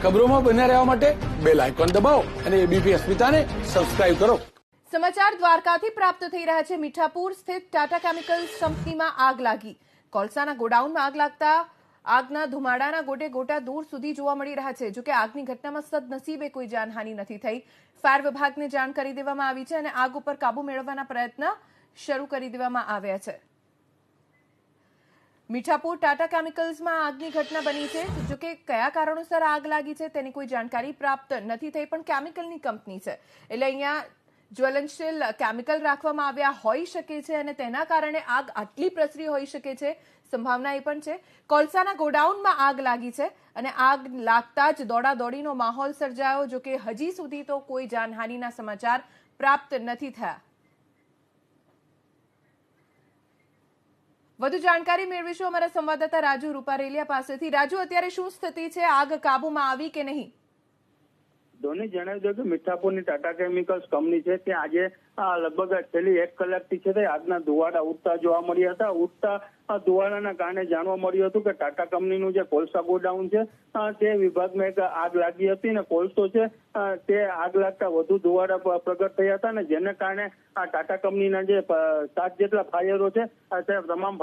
ખબરોમાં બન્યા રહેવા માટે બેલ આઇકોન દબાવો અને એબીપી અસ્મિતાને સબસ્ક્રાઇબ કરો। સમાચાર દ્વારકાથી પ્રાપ્ત થઈ રહ્યા છે। મીઠાપુર સ્થિત ટાટા કેમિકલ્સ કંપનીમાં આગ લાગી। કોલસાના ગોડાઉનમાં આગ લાગતા આગના ધુમાડાના ગોટે ગોટા દૂર સુધી જોવા મળી રહ્યા છે। જોકે આગની ઘટનામાં સદનસીબે કોઈ જાનહાનિ નથી થઈ। ફાયર વિભાગને જાણ કરી દેવામાં આવી છે અને આગ ઉપર કાબુ મેળવવાના પ્રયત્ન શરૂ કરી દેવામાં આવ્યા છે। મીઠાપુર ટાટા કેમિકલ્સમાં આગની ઘટના બની છે। જોકે કયા કારણોસર આગ લાગી છે તેની કોઈ જાણકારી પ્રાપ્ત નથી થઈ, પણ કેમિકલની કંપની છે એટલે અહીંયા જ્વલનશીલ કેમિકલ રાખવામાં આવ્યા હોઈ શકે છે અને તેના કારણે આગ આટલી પ્રસરી હોઈ શકે છે। સંભાવના એ પણ છે કોલસાના ગોડાઉનમાં આગ લાગી છે અને આગ લાગતા જ દોડાદોડીનો માહોલ સર્જાયો। જોકે હજી સુધી તો કોઈ જાનહાનિના સમાચાર પ્રાપ્ત નથી થયા। વધુ જાણકારી મેળવીશું અમારા સંવાદદાતા રાજુ રૂપારેલિયા પાસેથી। રાજુ, અત્યારે શું સ્થિતિ છે? આગ કાબુમાં આવી કે નહીં? ધોની જણાવી દો કે મીઠાપુરની ટાટા કેમિકલ્સ કંપની છે ત્યાં આજે લગભગ છેલ્લી 1 કલાકથી છે તે આગના ધુવાડા ઉઠતા જોવા મળ્યા હતા। ઉઠતા ધુવાડાના કારણે જાણવા મળ્યું હતું કે ટાટા કંપનીનું જે કોલસા ગોડાઉન છે તે વિભાગમાં એક આગ લાગી હતી અને કોલસો છે તે આગ લાગતા વધુ ધુવાડા પ્રગટ થયા હતા અને જેને કારણે આ ટાટા કંપનીના જે 7 જેટલા ફાયરો છે તે તમામ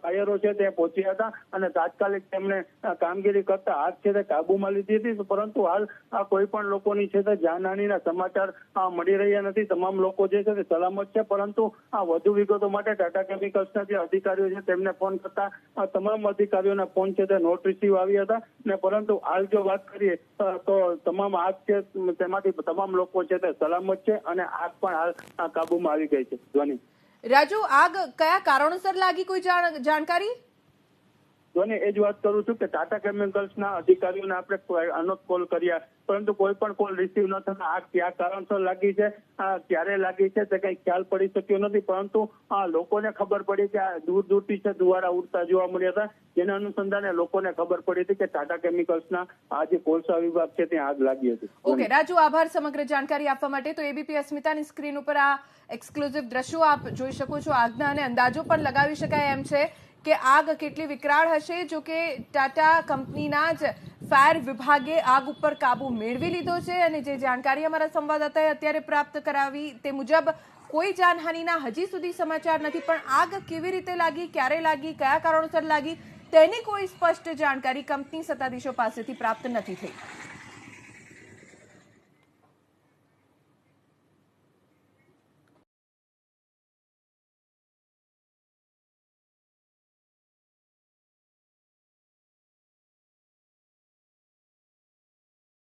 ફાયરો છે તે પહોંચ્યા હતા અને તાત્કાલિક તેમણે કામગીરી કરતા આગ છે તે કાબુમાં લીધી હતી। પરંતુ હાલ કોઈ પણ લોકોની છે તે જાનહાનિના સમાચાર મળી રહ્યા નથી। તમામ લોકો જે છે તે સલામત છે, પરંતુ વધુ વિગતો માટે ટાટા કેમિકલ્સના જે અધિકારીઓ છે તેમને ફોન કરતા તમામ અધિકારીઓના ફોન છે તે નોટ રિસીવ આવ્યા હતા ને પરંતુ હાલ જો વાત કરીએ તો તમામ આગ છે તેમાંથી તમામ લોકો છે તે સલામત છે અને આગ પણ હાલ કાબુમાં આવી ગઈ છે। ધ્વની રાજુ, આગ કયા કારણોસર લાગી, કોઈ જાણકારી? ધ્વની એ જ વાત કરું છું કે ટાટા કેમિકલ્સના અધિકારીઓને આપણે અનેક કોલ કર્યા પરંતુ કોઈ પણ કોલ રિસીવ ન થતા આગ કયા કારણસર લાગી છે, ક્યારે લાગી છે તે કઈ ખ્યાલ પડી શક્યો નથી। પરંતુ લોકોને ખબર પડી કે દૂર દૂરથી છે ધુવાડા ઉડતા જોવા મળ્યા હતા, જેના અનુસંધાને લોકોને ખબર પડી હતી કે ટાટા કેમિકલ્સના આ જે કોલસા વિભાગ છે ત્યાં આગ લાગી હતી। ઓકે રાજુ, આભાર સમગ્ર જાણકારી આપવા માટે। તો એબીપી અસ્મિતાની સ્ક્રીન ઉપર આ એક્સક્લુઝિવ દ્રશ્યો આપ જોઈ શકો છો આગના, અને અંદાજો પણ લગાવી શકાય એમ છે કે આગ કેટલી વિકરાળ હશે। જો કે ટાટા કંપનીના જ ફાયર વિભાગે આગ ઉપર કાબુ મેળવી લીધો છે અને જે જાણકારી અમારા સંવાદદાતાએ અત્યારે પ્રાપ્ત કરાવી તે મુજબ કોઈ જાનહાનિના હજી સુધી સમાચાર નથી, પણ આગ કેવી રીતે લાગી, ક્યારે લાગી, કયા કારણોસર લાગી તેની કોઈ સ્પષ્ટ જાણકારી કંપની સત્તાધીશો પાસેથી પ્રાપ્ત નથી થઈ।